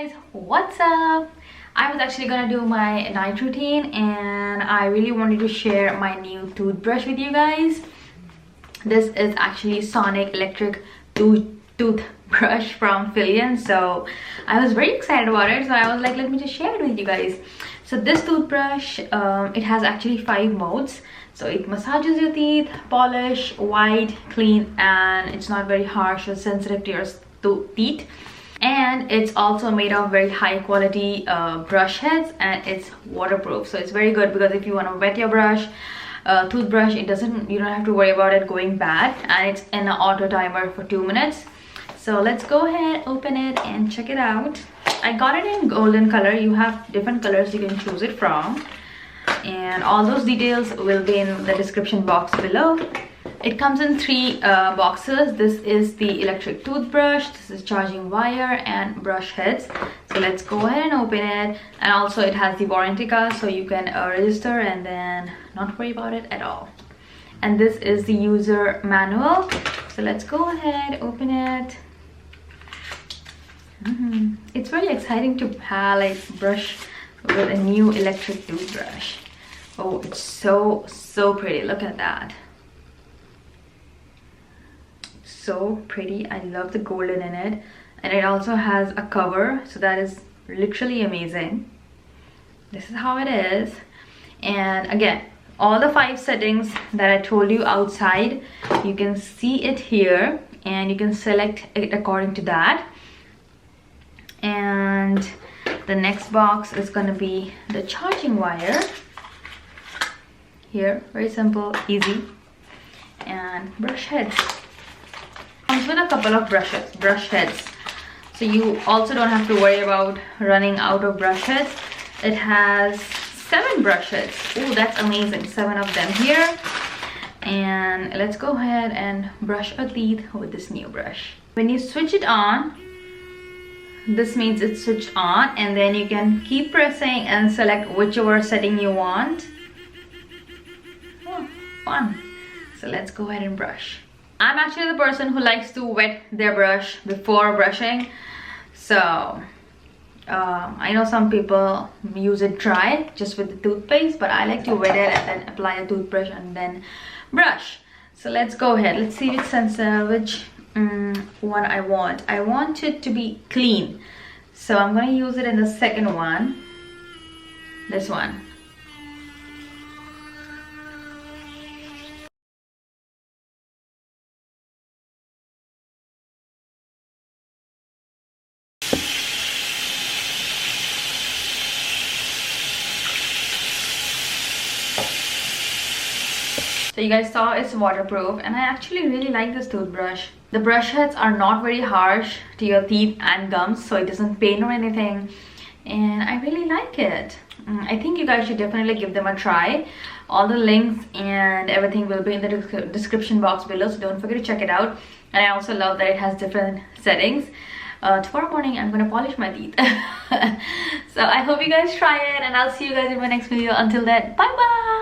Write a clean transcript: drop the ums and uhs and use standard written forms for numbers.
guys, what's up? I was actually gonna do my night routine and I really wanted to share my new toothbrush with you guys. This is actually Sonic electric toothbrush from Philian, so I was very excited about it, so I was like, let me just share it with you guys. So this toothbrush, it has actually 5 modes. So it massages your teeth, polish, white, clean, and it's not very harsh or sensitive to your teeth. And it's also made of very high quality brush heads, and it's waterproof, so it's very good because if you want to wet your toothbrush, you don't have to worry about it going bad, and it's in an auto timer for 2 minutes. So let's go ahead, open it and check it out. I got it in golden color. You have different colors you can choose it from, and all those details will be in the description box below. It comes in 3 boxes. This is the electric toothbrush, this is charging wire, and brush heads. So let's go ahead and open it. And also it has the warranty card, so you can register and then not worry about it at all. And this is the user manual. So let's go ahead, open it. It's very exciting to brush with a new electric toothbrush. Oh, it's so pretty. Look at that. So pretty. I love the golden in it, and it also has a cover, so that is literally amazing. This is how it is. And again, all the 5 settings that I told you outside, you can see it here, and you can select it according to that. And the next box is going to be the charging wire. Here, very simple, easy. And brush heads. Comes with a couple of brush heads, so you also don't have to worry about running out of brush heads. It has 7 brush heads. Oh, that's amazing, 7 of them here. And let's go ahead and brush our teeth with this new brush. When you switch it on, this means it's switched on, and then you can keep pressing and select whichever setting you want. Oh, fun. So let's go ahead and brush. I'm actually the person who likes to wet their brush before brushing. So I know some people use it dry just with the toothpaste, but I like to wet it and then apply a toothbrush and then brush. So let's go ahead. Let's see which sensor, which one I want. I want it to be clean, so I'm going to use it in the second one. This one. So you guys saw it's waterproof, and I actually really like this toothbrush. The brush heads are not very harsh to your teeth and gums, so it doesn't pain or anything, and I really like it. I think you guys should definitely give them a try. All the links and everything will be in the description box below, so don't forget to check it out. And I also love that it has different settings. Tomorrow morning I'm gonna polish my teeth. So I hope you guys try it, and I'll see you guys in my next video. Until then, bye bye.